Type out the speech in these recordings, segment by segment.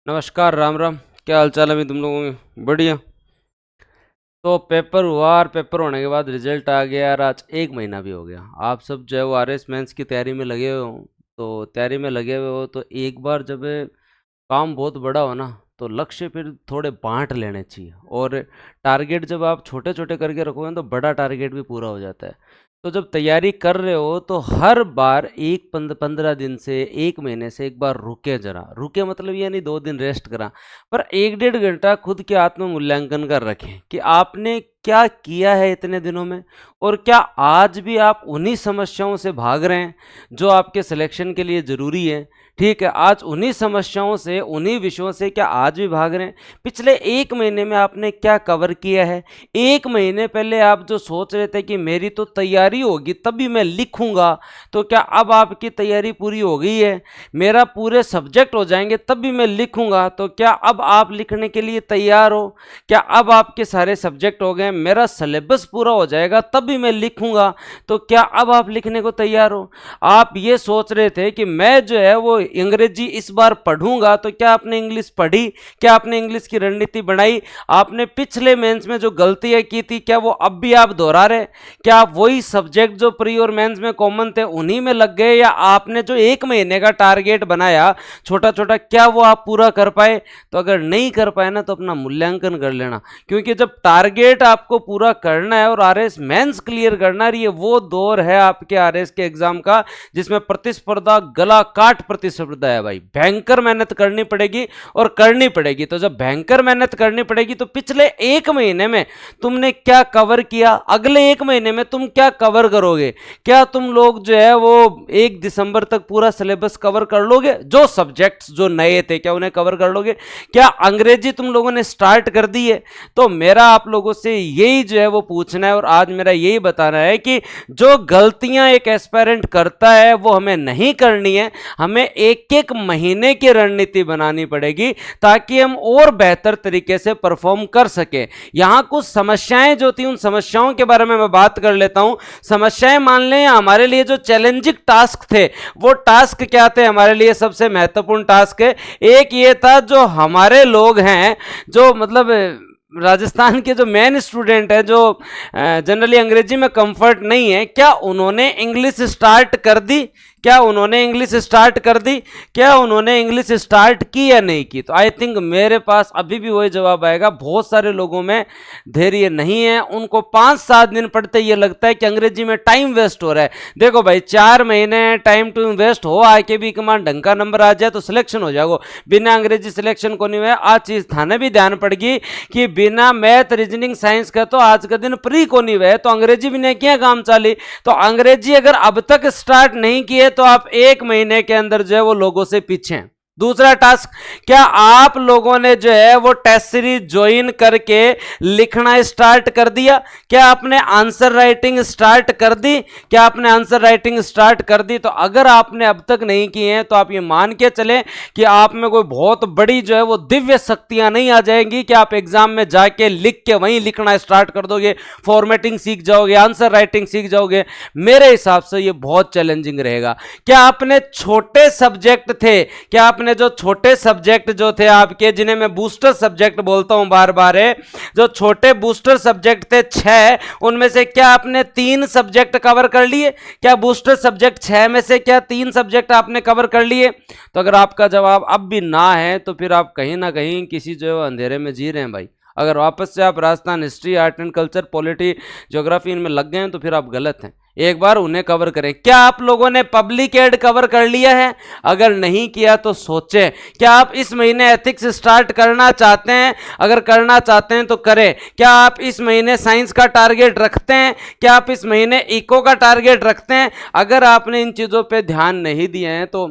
नमस्कार, राम राम। क्या हाल चाल है अभी तुम लोगों के? बढ़िया। तो पेपर हुआ और पेपर होने के बाद रिजल्ट आ गया यार। आज 1 महीना भी हो गया। आप सब जो है वो आरएस मेंस की तैयारी में लगे हुए हो। तो तैयारी में लगे हुए हो तो एक बार जब ये काम बहुत बड़ा हो ना, तो लक्ष्य फिर थोड़े बांट लेने चाहिए। और टारगेट जब आप छोटे छोटे करके रखोगे ना, तो बड़ा टारगेट भी पूरा हो जाता है। तो जब तैयारी कर रहे हो तो हर बार 15 दिन से 1 महीने से एक बार रुके, जरा रुके मतलब ये नहीं 2 दिन रेस्ट करा, पर 1 1.5 घंटा खुद के आत्म मूल्यांकन कर रखें कि आपने क्या किया है इतने दिनों में, और क्या आज भी आप उन्हीं समस्याओं से भाग रहे हैं जो आपके सिलेक्शन के लिए ज़रूरी है। ठीक है, आज उन्हीं समस्याओं से, उन्हीं विषयों से क्या आज भी भाग रहे हैं? पिछले 1 महीने में आपने क्या कवर किया है? 1 महीने पहले आप जो सोच रहे थे कि मेरी तो तैयारी होगी तभी मैं लिखूंगा, तो क्या अब आपकी तैयारी पूरी हो गई है? मेरा पूरे सब्जेक्ट हो जाएंगे तब भी मैं लिखूंगा, तो क्या अब आप लिखने के लिए तैयार हो? क्या अब आपके सारे सब्जेक्ट हो गए, मेरा सिलेबस पूरा हो जाएगा तब भी मैं लिखूंगा, तो क्या अब आप लिखने को तैयार हो? आप ये सोच रहे थे कि मैं जो है वो अंग्रेजी इस बार पढ़ूंगा, तो क्या आपने इंग्लिश पढ़ी? क्या आपने इंग्लिश की रणनीति बनाई? आपने पिछले मेंस में जो गलतियां की थी क्या वो अब भी आप दोहरा रहे? क्या आप वही सब्जेक्ट जो प्री और मेंस में कॉमन थे उन्हीं में लग गए, या आपने जो 1 महीने का टारगेट बनाया छोटा छोटा, क्या वो आप पूरा कर पाए? तो अगर नहीं कर पाए ना, तो अपना मूल्यांकन कर लेना। क्योंकि जब टारगेट आपको पूरा करना है और आरएस मेंस क्लियर करना है, ये वो दौर है आपके आरएस के एग्जाम का जिसमें प्रतिस्पर्धा गला काट प्रतिस्पर्धा है भाई। भयंकर मेहनत करनी पड़ेगी और करनी पड़ेगी। तो जब भयंकर मेहनत करनी पड़ेगी तो पिछले 1 महीने में तुमने क्या कवर किया, अगले 1 महीने में तुम क्या कवर करोगे? क्या तुम लोग जो है वो 1 दिसंबर तक पूरा सिलेबस कवर कर लोगे? जो सब्जेक्ट्स जो नए थे क्या उन्हें कवर कर लोगे? क्या अंग्रेजी तुम लोगों ने स्टार्ट कर दी है? तो मेरा आप लोगों से यही जो है वो पूछना है और आज मेरा यही बताना है कि जो गलतियां एक एस्पायरेंट करता है वो हमें नहीं करनी है। हमें एक एक महीने की रणनीति बनानी पड़ेगी ताकि हम और बेहतर तरीके से परफॉर्म कर सके। यहां कुछ समस्याएं जो थी, उन समस्याओं के बारे में मैं बात कर लेता हूं। समस्याएं मान लें हमारे लिए जो चैलेंजिंग टास्क थे, वो टास्क क्या थे हमारे लिए? सबसे महत्वपूर्ण टास्क है एक ये था, जो हमारे लोग हैं, जो मतलब राजस्थान के जो मेन स्टूडेंट है, जो जनरली अंग्रेजी में कंफर्ट नहीं है, क्या उन्होंने इंग्लिश स्टार्ट कर दी? क्या उन्होंने इंग्लिश स्टार्ट कर दी? क्या उन्होंने इंग्लिश स्टार्ट की या नहीं की? तो आई थिंक मेरे पास अभी भी वही जवाब आएगा। बहुत सारे लोगों में धैर्य नहीं है, उनको 5 7 दिन पढ़ते ये लगता है कि अंग्रेजी में टाइम वेस्ट हो रहा है। देखो भाई, 4 महीने टाइम टू वेस्ट हो आके भी कमान ढंग का नंबर आ जाए तो सिलेक्शन हो जाएगा। बिना अंग्रेजी सिलेक्शन को नहीं हुआ। आज चीज थाने भी ध्यान पड़गी कि बिना मैथ रीजनिंग साइंस का तो आज का दिन प्री को नहीं हुए, तो अंग्रेजी भी नहीं किया काम चाली। तो अंग्रेजी अगर अब तक स्टार्ट नहीं किए तो आप 1 महीने के अंदर जो है वो लोगों से पीछे हैं। दूसरा टास्क, क्या आप लोगों ने जो है वो टेस्ट सीरीज ज्वाइन करके लिखना स्टार्ट कर दिया? क्या आपने आंसर राइटिंग स्टार्ट कर दी? क्या आपने आंसर राइटिंग स्टार्ट कर दी? तो अगर आपने अब तक नहीं की है तो आप ये मान के चलें कि आप में कोई बहुत बड़ी जो है वो दिव्य शक्तियां नहीं आ जाएंगी कि आप एग्जाम में जाके लिख के वहीं लिखना स्टार्ट कर दोगे, फॉर्मेटिंग सीख जाओगे, आंसर राइटिंग सीख जाओगे। मेरे हिसाब से ये बहुत चैलेंजिंग रहेगा। क्या आपने छोटे सब्जेक्ट थे, क्या आपने जो छोटे सब्जेक्ट जो थे आपके, जिन्हें मैं बूस्टर सब्जेक्ट बोलता हूं बार बार, है जो छोटे बूस्टर सब्जेक्ट थे 6, उनमें से क्या आपने 3 सब्जेक्ट कवर कर लिए? क्या बूस्टर सब्जेक्ट 6 में से क्या 3 सब्जेक्ट आपने कवर कर लिए? तो अगर आपका जवाब अब भी ना है तो फिर आप कहीं ना कहीं किसी जो अंधेरे में जी रहे हैं भाई। अगर वापस से आप Rajasthan history, art and culture, polity, geography इनमें लग गए हैं तो फिर आप गलत हैं। एक बार उन्हें कवर करें। क्या आप लोगों ने पब्लिक एड कवर कर लिया है? अगर नहीं किया तो सोचें। क्या आप इस महीने एथिक्स स्टार्ट करना चाहते हैं? अगर करना चाहते हैं तो करें। क्या आप इस महीने साइंस का टारगेट रखते हैं? क्या आप इस महीने इको का टारगेट रखते हैं? अगर आपने इन चीजों पे ध्यान नहीं दिए हैं तो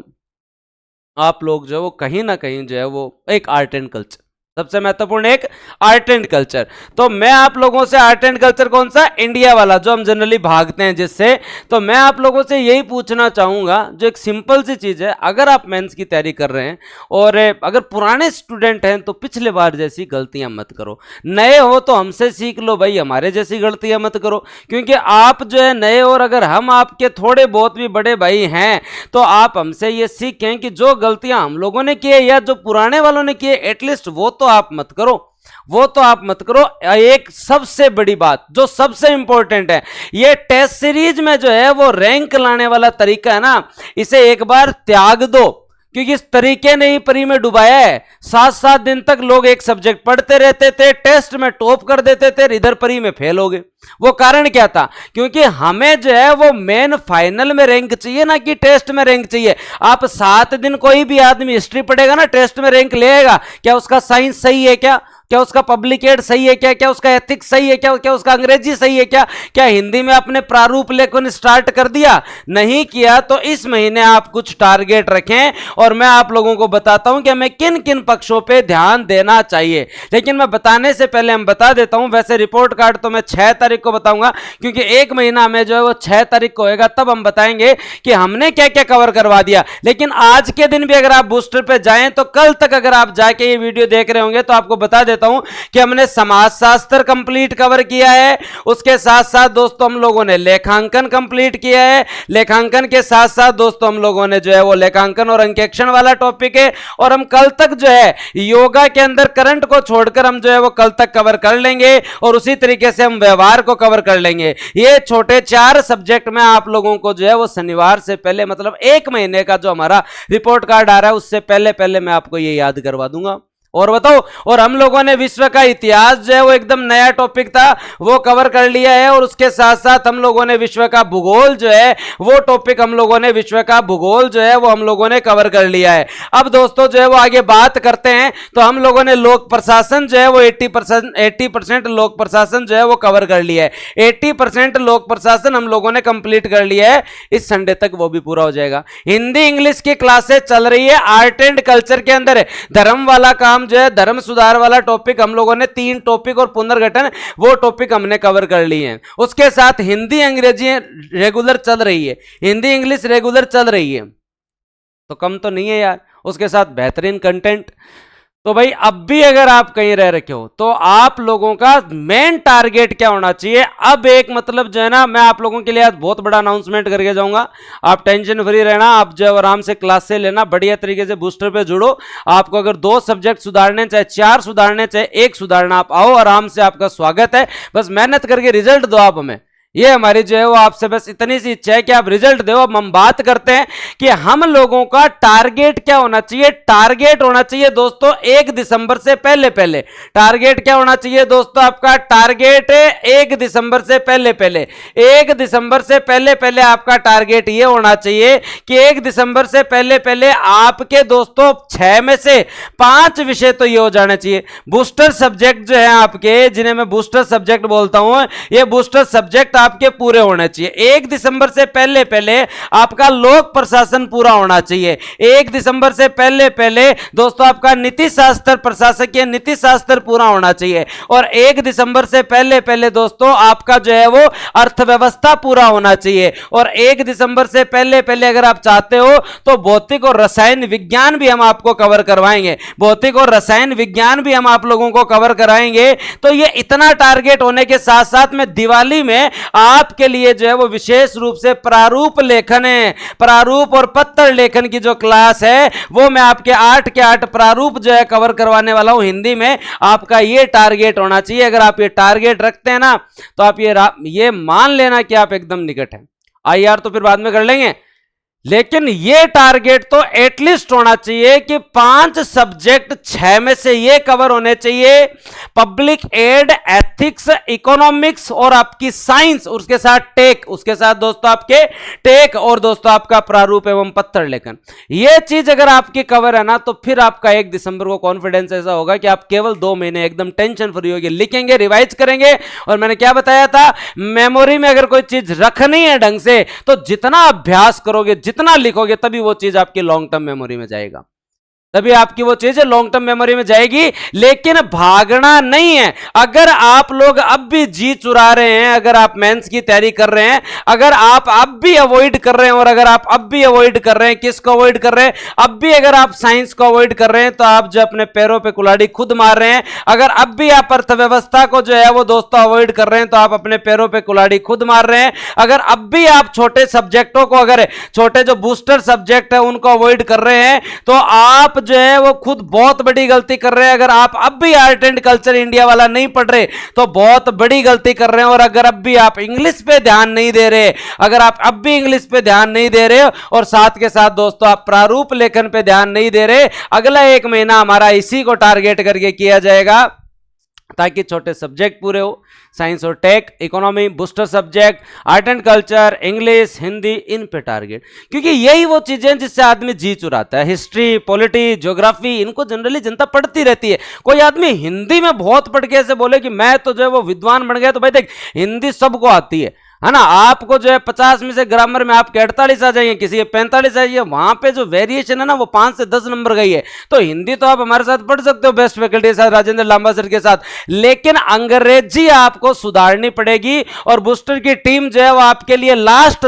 आप लोग जो वो कहीं ना कहीं जो है वो एक आर्ट एंड कल्चर सबसे महत्वपूर्ण एक आर्ट एंड कल्चर। तो मैं आप लोगों से आर्ट एंड कल्चर कौन सा, इंडिया वाला जो हम जनरली भागते हैं जिससे, तो मैं आप लोगों से यही पूछना चाहूंगा, जो एक सिंपल सी चीज है, अगर आप मेंस की तैयारी कर रहे हैं और अगर पुराने स्टूडेंट हैं तो पिछले बार जैसी गलतियां मत करो, नए हो तो हमसे सीख लो भाई, हमारे जैसी गलतियां मत करो, क्योंकि आप जो है नए और अगर हम आपके थोड़े बहुत भी बड़े भाई हैं तो आप हमसे ये सीखें कि जो गलतियां हम लोगों ने की है या जो पुराने वालों ने की है एटलीस्ट वो तो आप मत करो, वो तो आप मत करो। एक सबसे बड़ी बात जो सबसे इंपॉर्टेंट है, ये टेस्ट सीरीज में जो है वो रैंक लाने वाला तरीका है ना, इसे एक बार त्याग दो, क्योंकि इस तरीके ने ही परी में डुबाया है। 7-7 दिन तक लोग एक सब्जेक्ट पढ़ते रहते थे, टेस्ट में टॉप कर देते थे, इधर परी में फेल हो गए। वो कारण क्या था, क्योंकि हमें जो है वो मेन फाइनल में रैंक चाहिए ना कि टेस्ट में रैंक चाहिए। आप 7 दिन कोई भी आदमी हिस्ट्री पढ़ेगा ना, टेस्ट में रैंक लेगा, क्या उसका साइंस सही है, क्या उसका पब्लिकेट सही है, क्या उसका एथिक्स सही है, क्या उसका अंग्रेजी सही है, क्या हिंदी में अपने प्रारूप लेखन स्टार्ट कर दिया, नहीं किया। तो इस महीने आप कुछ टारगेट रखें और मैं आप लोगों को बताता हूं कि हमें किन किन पक्षों पे ध्यान देना चाहिए। लेकिन मैं बताने से पहले हम बता देता हूं, वैसे रिपोर्ट कार्ड तो मैं 6 तारीख को बताऊंगा, क्योंकि एक महीना में जो है वो 6 तारीख को होगा, तब हम बताएंगे कि हमने क्या क्या कवर करवा दिया। लेकिन आज के दिन भी अगर आप बूस्टर पे जाएं तो कल तक अगर आप जाके ये वीडियो देख रहे होंगे तो आपको बता देता हूं कि हमने समाजशास्त्र कंप्लीट कवर किया है, उसके साथ साथ दोस्तों हम लोगों ने लेखांकन कंप्लीट किया है, लेखांकन के साथ साथ दोस्तों हम लोगों ने जो है वो लेखांकन और अंकेक्षण वाला टॉपिक है, और हम कल तक जो है योगा के अंदर करंट को छोड़कर हम जो है वो कल तक कवर कर लेंगे, और उसी तरीके से हम व्यवहार को कवर कर लेंगे। ये छोटे 4 सब्जेक्ट में आप लोगों को जो है वो शनिवार से पहले, मतलब एक महीने का जो हमारा रिपोर्ट कार्ड आ रहा है उससे पहले पहले मैं आपको ये याद करवा दूंगा। और बताओ, और हम लोगों ने विश्व का इतिहास जो है वो एकदम नया टॉपिक था वो कवर कर लिया है, और उसके साथ साथ हम लोगों ने विश्व का भूगोल जो है वो टॉपिक हम लोगों ने विश्व का भूगोल जो है वो हम लोगों ने कवर कर लिया है। अब दोस्तों जो है वो आगे बात करते हैं, तो हम लोगों ने लोक प्रशासन जो है वो 80% लोक प्रशासन जो है वो कवर कर लिया है। 80% लोक प्रशासन हम लोगों ने कंप्लीट कर लिया है, इस संडे तक वो भी पूरा हो जाएगा। हिंदी इंग्लिश की क्लासेस चल रही है, आर्ट एंड कल्चर के अंदर धर्म वाला काम जो है, धर्म सुधार वाला टॉपिक हम लोगों ने 3 टॉपिक और पुनर्गठन वो टॉपिक हमने कवर कर लिए हैं। उसके साथ हिंदी अंग्रेजी रेगुलर चल रही है, हिंदी इंग्लिश रेगुलर चल रही है, तो कम तो नहीं है यार। उसके साथ बेहतरीन कंटेंट। तो भाई अब भी अगर आप कहीं रह रखे हो तो आप लोगों का मेन टारगेट क्या होना चाहिए। अब एक मतलब जो है ना, मैं आप लोगों के लिए आज बहुत बड़ा अनाउंसमेंट करके जाऊंगा, आप टेंशन फ्री रहना, आप जो आराम से क्लास से लेना, बढ़िया तरीके से बूस्टर पे जुड़ो। आपको अगर 2 सब्जेक्ट सुधारने, चाहे 4 सुधारने, चाहे 1 सुधारना, आप आओ, आराम से आपका स्वागत है। बस मेहनत करके रिजल्ट दो आप हमें, ये हमारी जो है वो आपसे बस इतनी सी इच्छा है कि आप रिजल्ट दो। अब हम बात करते हैं कि हम लोगों का टारगेट क्या होना चाहिए। टारगेट होना चाहिए दोस्तों 1 दिसंबर से पहले पहले। टारगेट क्या होना चाहिए दोस्तों, आपका टारगेट 1 दिसंबर से पहले पहले, 1 दिसंबर से पहले पहले आपका टारगेट ये होना चाहिए कि 1 दिसंबर से पहले पहले आपके दोस्तों 6 में से 5 विषय तो ये हो जाने चाहिए। बूस्टर सब्जेक्ट जो है आपके, जिन्हें मैं बूस्टर सब्जेक्ट बोलता हूं, ये बूस्टर सब्जेक्ट आपके पूरे होने चाहिए। 1 दिसंबर से पहले पहले आपका लोक प्रशासन पूरा होना चाहिए। 1 दिसंबर से पहले पहले दोस्तों आपका नीति शास्त्र, प्रशासकीय नीति शास्त्र पूरा होना चाहिए। और 1 दिसंबर से पहले पहले दोस्तों आपका जो है वो अर्थव्यवस्था पूरा होना चाहिए। और 1 दिसंबर से पहले पहले अगर आप चाहते हो तो भौतिक और रसायन विज्ञान भी हम आपको कवर करवाएंगे, भौतिक और रसायन विज्ञान भी हम आप लोगों को कवर कराएंगे। तो ये इतना टारगेट होने के साथ साथ में दिवाली में आपके लिए जो है वो विशेष रूप से प्रारूप लेखन है, प्रारूप और पत्र लेखन की जो क्लास है वो मैं आपके 8 के 8 प्रारूप जो है कवर करवाने वाला हूं हिंदी में। आपका ये टारगेट होना चाहिए। अगर आप ये टारगेट रखते हैं ना तो आप ये मान लेना कि आप एकदम निकट हैं। आईआर तो फिर बाद में कर लेंगे, लेकिन ये टारगेट तो एटलीस्ट होना चाहिए कि 5 सब्जेक्ट 6 में से ये कवर होने चाहिए। पब्लिक एड, एथिक्स, इकोनॉमिक्स और आपकी साइंस, उसके साथ टेक, उसके साथ दोस्तों आपके टेक और दोस्तों आपका प्रारूप एवं पत्र लेखन। ये चीज अगर आपकी कवर है ना तो फिर आपका 1 दिसंबर को कॉन्फिडेंस ऐसा होगा कि आप केवल 2 महीने एकदम टेंशन फ्री होगी, लिखेंगे, रिवाइज करेंगे। और मैंने क्या बताया था, मेमोरी में अगर कोई चीज रखनी है ढंग से तो जितना अभ्यास करोगे, जितना लिखोगे, तभी वो चीज आपकी लॉन्ग टर्म मेमोरी में जाएगा, तभी आपकी वो चीज लॉन्ग टर्म मेमोरी में जाएगी। लेकिन भागना नहीं है। अगर आप लोग अब भी जी चुरा रहे हैं, अगर आप मेंस की तैयारी कर रहे हैं, अगर आप अब भी अवॉइड कर रहे हैं, और अगर आप अब भी अवॉइड कर रहे हैं, किसको अवॉइड कर रहे हैं? अब भी अगर आप साइंस को अवॉइड कर रहे हैं तो आप जो अपने पैरों पे कुल्हाड़ी खुद मार रहे हैं। अगर अब भी आप अर्थव्यवस्था को जो है वो दोस्तों अवॉइड कर रहे हैं तो आप अपने पैरों पे कुल्हाड़ी खुद मार रहे हैं। अगर अब भी आप छोटे सब्जेक्टों को, अगर छोटे जो बूस्टर सब्जेक्ट है उनको अवॉइड कर रहे हैं तो आप जो है वो खुद बहुत बड़ी गलती कर रहे हैं। अगर आप अब भी आर्ट एंड कल्चर इंडिया वाला नहीं पढ़ रहे तो बहुत बड़ी गलती कर रहे हैं। और अगर अब भी आप इंग्लिश पे ध्यान नहीं दे रहे, अगर आप अब भी इंग्लिश पे ध्यान नहीं दे रहे और साथ के साथ दोस्तों आप प्रारूप लेखन पे ध्यान नहीं दे रहे, अगला एक महीना हमारा इसी को टारगेट करके किया जाएगा ताकि छोटे सब्जेक्ट पूरे हो, साइंस और tech, economy, booster subject, art and culture, English, Hindi, इन पे टारगेट। क्योंकि यही वो चीजें जिससे आदमी जी चुराता है। हिस्ट्री, पॉलिटी, ज्योग्राफी, इनको जनरली जनता पढ़ती रहती है। कोई आदमी हिंदी में बहुत पढ़ के ऐसे बोले कि मैं तो जो है वो विद्वान बन गया, तो भाई देख हिंदी सबको आती है ना। आपको जो है 50 में से ग्रामर में आपके 48 आ जाएंगे, किसी के 45 आ जाइए, वहां पे जो वेरिएशन है ना वो 5 से 10 नंबर गई है। तो हिंदी तो आप हमारे साथ पढ़ सकते हो बेस्ट फैकल्टी के साथ, राजेंद्र लांबा सर के साथ, लेकिन अंग्रेजी आपको सुधारनी पड़ेगी। और बूस्टर की टीम जो है वो आपके लिए लास्ट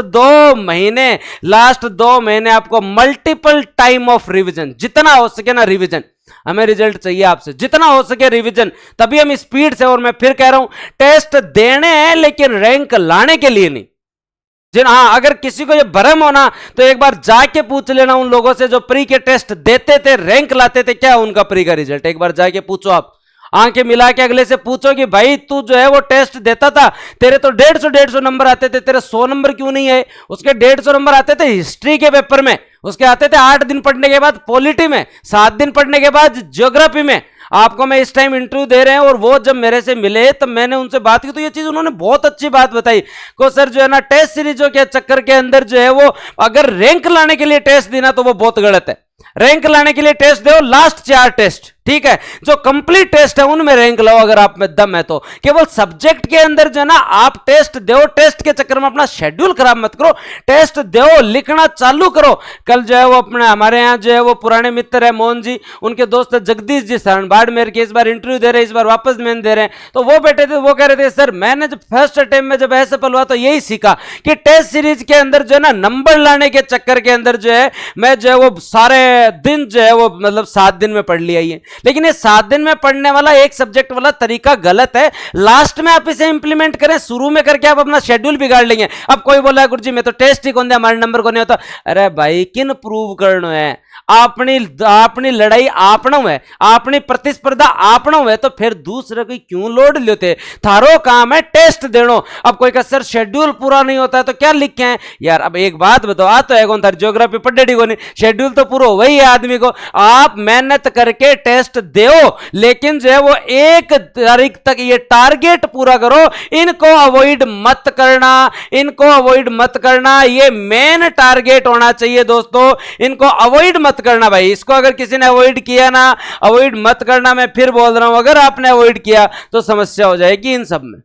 2 महीने आपको मल्टीपल टाइम ऑफ रिविजन, जितना हो सके ना रिविजन, हमें रिजल्ट चाहिए आपसे, जितना हो सके रिवीजन, तभी हम स्पीड से, और मैं फिर कह रहा हूं टेस्ट देने हैं लेकिन रैंक लाने के लिए नहीं। हाँ, अगर किसी को ये भ्रम होना तो एक बार जाके पूछ लेना उन लोगों से जो प्री के टेस्ट देते थे, रैंक लाते थे, क्या उनका प्री का रिजल्ट, एक बार जाके पूछो। आप आंखें मिला के अगले से पूछो कि भाई तू जो है वो टेस्ट देता था, तेरे तो 150 नंबर आते थे, तेरे 100 नंबर क्यों नहीं है? उसके 150 नंबर आते थे हिस्ट्री के पेपर में, उसके आते थे 8 दिन पढ़ने के बाद पॉलिटी में, 7 दिन पढ़ने के बाद ज्योग्राफी में। आपको मैं इस टाइम इंटरव्यू दे रहे हैं और वो जब मेरे से मिले तब मैंने उनसे बात की तो ये चीज उन्होंने बहुत अच्छी बात बताई को सर जो है ना टेस्ट सीरीजों के चक्कर के अंदर जो है वो अगर रैंक लाने के लिए टेस्ट देना तो वो बहुत गलत है। रैंक लाने के लिए टेस्ट दो लास्ट 4 टेस्ट, ठीक है, जो कंप्लीट टेस्ट है उनमें रैंक लाओ अगर आप में दम है तो। केवल सब्जेक्ट के अंदर जो है ना आप टेस्ट दो, टेस्ट के चक्कर में अपना शेड्यूल खराब मत करो, टेस्ट दो, लिखना चालू करो। कल जो है वो अपने हमारे यहाँ जो है वो पुराने मित्र है मोहन जी, उनके दोस्त है जगदीश जी शरण बाड़मेर के, इस बार इंटरव्यू दे रहे हैं, इस बार वापस मेन दे रहे हैं। तो वो बैठे थे, वो कह रहे थे सर मैंने जब फर्स्ट अटेम्प्ट में जब एसएफएल हुआ तो यही सीखा कि टेस्ट सीरीज के अंदर जो है ना नंबर लाने के चक्कर के अंदर जो है मैं जो है वो सारे दिन जो है वो मतलब 7 दिन में पढ़ लिया ये। लेकिन ये 7 दिन में पढ़ने वाला एक सब्जेक्ट वाला तरीका गलत है। लास्ट में आप इसे इंप्लीमेंट करें, शुरू में करके आप अपना शेड्यूल बिगाड़ लेंगे। अब कोई बोला गुरु जी मैं तो टेस्ट ही कौन दे, हमारे नंबर को नहीं होता। अरे भाई किन प्रूव करना है? अपनी लड़ाई आपनो है, अपनी प्रतिस्पर्धा आपनो है, तो फिर दूसरे को क्यों लोड लेते? थारो काम है टेस्ट देनो। अब कोई का सर शेड्यूल पूरा नहीं होता है तो क्या लिखे हैं यार? अब एक बात बताओ, आ तो है कौन था ज्योग्राफी पढ़े को नहीं, शेड्यूल तो पूरा वही है आदमी को। आप मेहनत करके टेस्ट दो, लेकिन जो है वो 1 तारीख तक ये टारगेट पूरा करो। इनको अवॉइड मत करना, इनको अवॉइड मत करना, ये मेन टारगेट होना चाहिए दोस्तों। इनको अवॉइड मत करना भाई। इसको अगर किसी ने अवॉइड किया ना, अवॉइड मत करना, मैं फिर बोल रहा हूं, अगर आपने अवॉइड किया तो समस्या हो जाएगी इन सब में।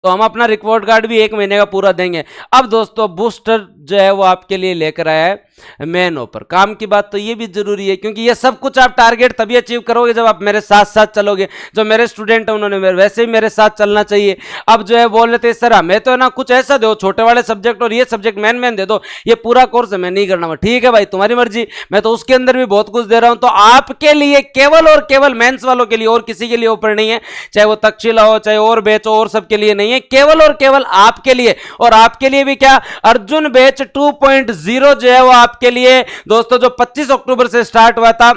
तो हम अपना रिपोर्ट कार्ड भी 1 महीने का पूरा देंगे। अब दोस्तों बूस्टर जो है वो आपके लिए लेकर आया है मेन ओपर। काम की बात तो ये भी जरूरी है क्योंकि ये सब कुछ आप टारगेट तभी अचीव करोगे जब आप मेरे साथ साथ चलोगे। जो मेरे स्टूडेंट हैं उन्होंने वैसे ही मेरे साथ चलना चाहिए। अब जो है बोल रहे थे सर हमें तो ना कुछ ऐसा दो, छोटे वाले सब्जेक्ट और ये सब्जेक्ट मेन दे दो, ये पूरा कोर्स मैं नहीं करना। ठीक है भाई तुम्हारी मर्जी, मैं तो उसके अंदर भी बहुत कुछ दे रहा हूं। तो आपके लिए केवल और केवल मेंस वालों के लिए, और किसी के लिए ऊपर नहीं है, चाहे वो तक्षशिला हो चाहे और बैच हो, और सबके लिए नहीं है, केवल और केवल आपके लिए। और आपके लिए भी क्या, अर्जुन बैच 2.0 जो है वो आपके लिए दोस्तों जो 25 अक्टूबर से स्टार्ट हुआ था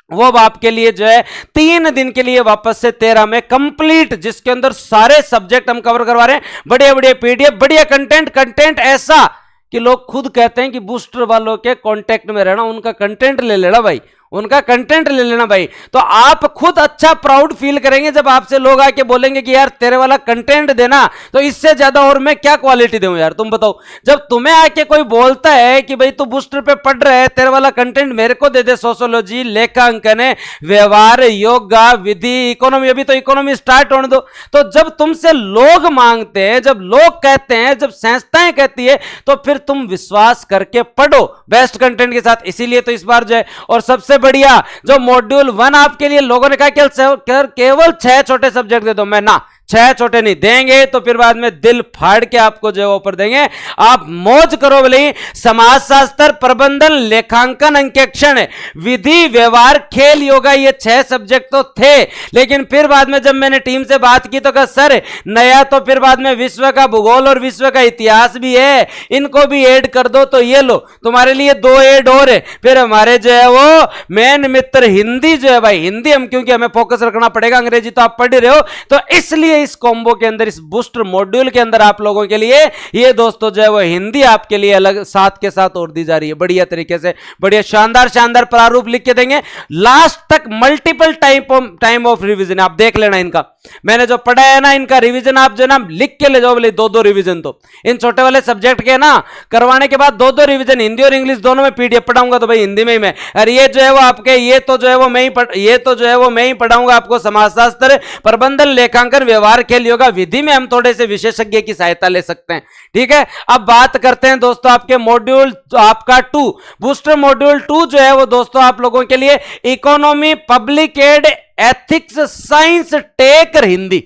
वो अब आपके लिए जो है 3 दिन के लिए वापस से 13 में कंप्लीट, जिसके अंदर सारे सब्जेक्ट हम कवर करवा रहे हैं। बढ़िया बढ़िया पीडीएफ, बढ़िया कंटेंट ऐसा कि लोग खुद कहते हैं कि बूस्टर वालों के कांटेक्ट में रहना, उनका कंटेंट ले लेना भाई, उनका कंटेंट ले लेना भाई। तो आप खुद अच्छा प्राउड फील करेंगे जब आपसे लोग आके बोलेंगे कि यार तेरे वाला कंटेंट देना, तो इससे ज्यादा और मैं क्या क्वालिटी दूं यार तुम बताओ। जब तुम्हें आके कोई बोलता है कि भाई तू बूस्टर पे पढ़ रहा है, तेरे वाला कंटेंट मेरे को दे दे, सोशियोलॉजी, लेखांकन, व्यवहार, योगा, विधि, इकोनॉमी, अभी तो इकोनॉमी स्टार्ट होने दो। तो जब तुमसे लोग मांगते हैं, जब लोग कहते हैं, जब संस्थाएं कहती है, तो फिर तुम विश्वास करके पढ़ो बेस्ट कंटेंट के साथ। इसीलिए तो इस बार जो है, और सबसे बढ़िया। जो मॉड्यूल 1 आपके लिए लोगों ने कहा केवल 6 छोटे सब्जेक्ट दे दो, मैं ना 6 छोटे नहीं देंगे तो फिर बाद में दिल फाड़ के आपको जो ऊपर देंगे, आप मौज करो बोले। समाजशास्त्र, प्रबंधन, लेखांकन, अंकेक्षण, विधि, व्यवहार, खेल, योगा, ये 6 सब्जेक्ट तो थे, लेकिन फिर बाद में जब मैंने टीम से बात की तो कहा सर नया तो फिर बाद में विश्व का भूगोल और विश्व का इतिहास भी है, इनको भी ऐड कर दो। तो ये लो तुम्हारे लिए 2 ऐड और है। फिर हमारे जो है वो मेन मित्र हिंदी जो है भाई, हिंदी हम क्योंकि हमें फोकस रखना पड़ेगा, अंग्रेजी तो आप पढ़ रहे हो, तो इसलिए इस कॉम्बो के अंदर, इस बूस्टर मॉड्यूल के अंदर आप लोगों के लिए ये दोस्तों जो है वो हिंदी आपके लिए अलग साथ के साथ और दी जा रही है, बढ़िया तरीके से, बढ़िया शानदार शानदार प्रारूप लिख के देंगे लास्ट तक। मल्टीपल टाइम ऑफ रिवीजन आप देख लेना, इनका मैंने जो पढ़ा है ना, इनका रिवीजन आप जो ना लिख के ले जाओ बोले, 2-2 रिवीजन तो इन छोटे वाले सब्जेक्ट के ना करवाने के बाद 2-2 रिवीजन, हिंदी और इंग्लिश दोनों में पीडीएफ पढ़ाऊंगा तो भाई हिंदी में ही मैं, और ये जो है वो आपके ये तो जो है वो मैं ही पढ़ाऊंगा आपको समाजशास्त्र, प्रबंधन, लेखांकन, व्यवहार, खेल, योगा, विधि में हम थोड़े से विशेषज्ञ की सहायता ले सकते हैं। ठीक है, अब बात करते हैं दोस्तों आपके मॉड्यूल तो आपका 2 बूस्टर मॉड्यूल 2 जो है वो दोस्तों आप लोगों के लिए economy, public ad, ethics, science, tech और हिंदी।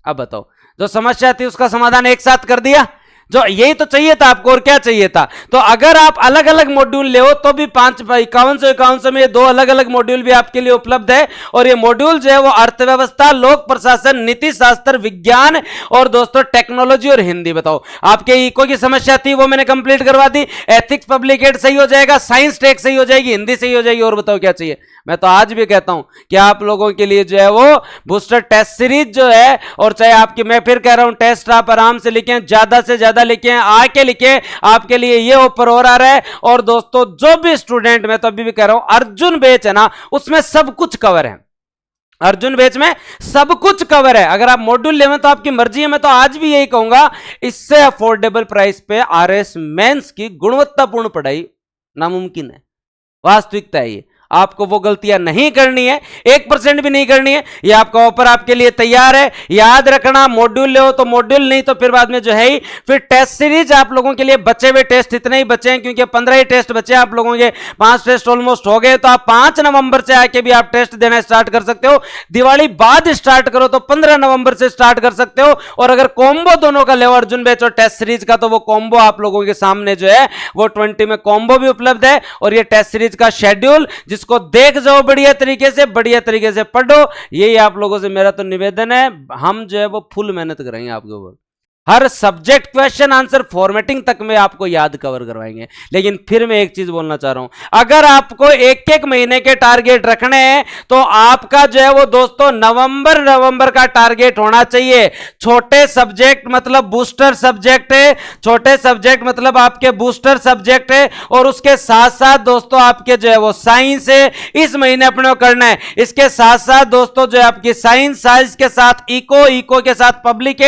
अब बताओ जो समस्या थी उसका समाधान एक साथ कर दिया, जो यही तो चाहिए था आपको, और क्या चाहिए था। तो अगर आप अलग अलग मॉड्यूल ले हो तो भी 5151 में 2 अलग अलग मॉड्यूल भी आपके लिए उपलब्ध है। और ये मॉड्यूल जो है वो अर्थव्यवस्था, लोक प्रशासन, नीति शास्त्र, विज्ञान और दोस्तों टेक्नोलॉजी और हिंदी। बताओ आपके इको की समस्या थी वो मैंने कंप्लीट करवा दी, एथिक्स, पब्लिक एड सही हो जाएगा, साइंस टेक सही हो जाएगी, हिंदी सही हो जाएगी, और बताओ क्या चाहिए। मैं तो आज भी कहता हूं कि आप लोगों के लिए जो है वो बूस्टर टेस्ट सीरीज जो है, और चाहे आपकी, मैं फिर कह रहा हूं टेस्ट आप आराम से लिखें, ज्यादा से ज्यादा लिखें, आके लिखें, आपके लिए ये ऑफर हो रहा है। और दोस्तों जो भी स्टूडेंट, मैं तो अभी भी कह रहा हूं अर्जुन बैच है ना, उसमें सब कुछ कवर है, अर्जुन बैच में सब कुछ कवर है। अगर आप मॉड्यूल लेवें तो आपकी मर्जी है, मैं तो आज भी यही कहूंगा, इससे अफोर्डेबल प्राइस पे आरएस मेंस की गुणवत्तापूर्ण पढ़ाई नामुमकिन है, वास्तविकता है ये। आपको वो गलतियां नहीं करनी है, 1% भी नहीं करनी है। ये आपका ऑफर आपके लिए तैयार है। याद रखना, मॉड्यूल ले हो तो मॉड्यूल, नहीं तो फिर बाद में जो है ही फिर टेस्ट सीरीज आप लोगों के लिए बचे हुए टेस्ट इतने ही बचे हैं, क्योंकि 15 ही टेस्ट बचे हैं आप लोगों के, 5 टेस्ट ऑलमोस्ट हो गए। तो आप 5 नवंबर से आके भी आप टेस्ट देना स्टार्ट कर सकते हो। दिवाली बाद स्टार्ट करो तो 15 नवंबर से स्टार्ट कर सकते हो। और अगर कॉम्बो दोनों का ले अर्जुन बैच और टेस्ट सीरीज का, तो वो कॉम्बो आप लोगों के सामने जो है वो 20 में कॉम्बो भी उपलब्ध है। और ये टेस्ट सीरीज का शेड्यूल जिसको देख जाओ, बढ़िया तरीके से पढ़ो, यही आप लोगों से मेरा तो निवेदन है। हम जो है वो फुल मेहनत करेंगे आपके ऊपर, हर सब्जेक्ट क्वेश्चन आंसर फॉर्मेटिंग तक में आपको याद कवर करवाएंगे। लेकिन फिर मैं एक चीज बोलना चाह रहा हूं, अगर आपको एक महीने के टारगेट रखने हैं तो आपका जो है वो दोस्तों नवंबर का टारगेट होना चाहिए। छोटे सब्जेक्ट मतलब बूस्टर सब्जेक्ट है, छोटे सब्जेक्ट मतलब आपके बूस्टर सब्जेक्ट है, और उसके साथ साथ दोस्तों आपके जो है वो साइंस है, इस महीने अपने को करना है। इसके साथ साथ दोस्तों जो है आपकी साइंस के साथ इको के साथ पब्लिक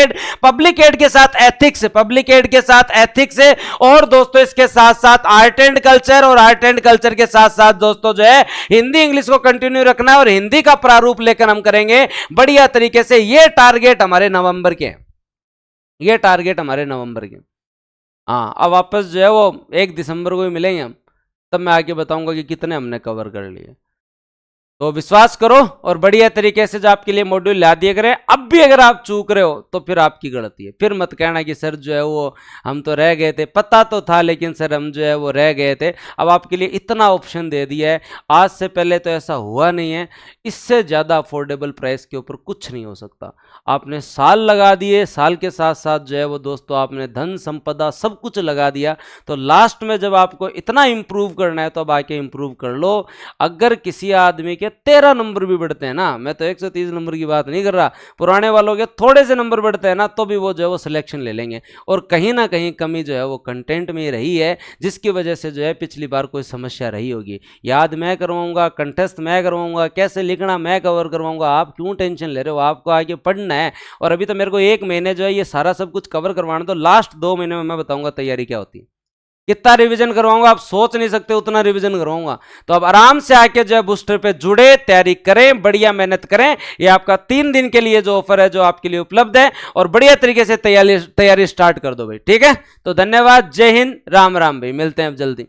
एड के साथ एथिक्स, पब्लिक एड के साथ एथिक्स है, और दोस्तों इसके साथ साथ आर्ट एंड कल्चर, और आर्ट एंड कल्चर के साथ साथ दोस्तों जो है हिंदी इंग्लिश को कंटिन्यू रखना है, और हिंदी का प्रारूप लेकर हम करेंगे बढ़िया तरीके से। ये टारगेट हमारे नवंबर के, ये टारगेट हमारे नवंबर के। हाँ, अब वापस जो है वो 1 दिसंबर को ही मिलेंगे हम, तब मैं आगे बताऊंगा कि कितने हमने कवर कर लिए। तो विश्वास करो और बढ़िया तरीके से जो आपके लिए मॉड्यूल ला दिए करें। अब भी अगर आप चूक रहे हो तो फिर आपकी गलती है, फिर मत कहना कि सर जो है वो हम तो रह गए थे, पता तो था लेकिन सर हम जो है वो रह गए थे। अब आपके लिए इतना ऑप्शन दे दिया है, आज से पहले तो ऐसा हुआ नहीं है। इससे ज़्यादा अफोर्डेबल प्राइस के ऊपर कुछ नहीं हो सकता। आपने साल लगा दिए, साल के साथ साथ जो है वो दोस्तों आपने धन संपदा सब कुछ लगा दिया, तो लास्ट में जब आपको इतना इम्प्रूव करना है तो अब आके इम्प्रूव कर लो। अगर किसी आदमी के 13 नंबर भी बढ़ते हैं ना, मैं तो 130 नंबर की बात नहीं कर रहा, पुराने वालों के थोड़े से नंबर बढ़ते हैं ना, तो भी वो जो है वो सिलेक्शन ले लेंगे। और कहीं ना कहीं कमी जो है वो कंटेंट में ही रही है, जिसकी वजह से जो है पिछली बार कोई समस्या रही होगी। याद मैं करवाऊंगा, कंटेस्ट मैं करवाऊंगा, कैसे लिखना मैं कवर करवाऊंगा। आप क्यों टेंशन ले रहे हो, आपको आगे पढ़ना है। और अभी तो मेरे को 1 महीने जो है ये सारा सब कुछ कवर करवाना, तो लास्ट 2 महीने में मैं बताऊंगा तैयारी क्या होती है, कितना रिवीजन करवाऊंगा आप सोच नहीं सकते, उतना रिवीजन करवाऊंगा। तो अब आराम से आके जो है बूस्टर पे जुड़े, तैयारी करें, बढ़िया मेहनत करें। ये आपका 3 दिन के लिए जो ऑफर है जो आपके लिए उपलब्ध है, और बढ़िया तरीके से तैयारी स्टार्ट कर दो भाई। ठीक है, तो धन्यवाद, जय हिंद, राम राम भाई, मिलते हैं अब जल्दी।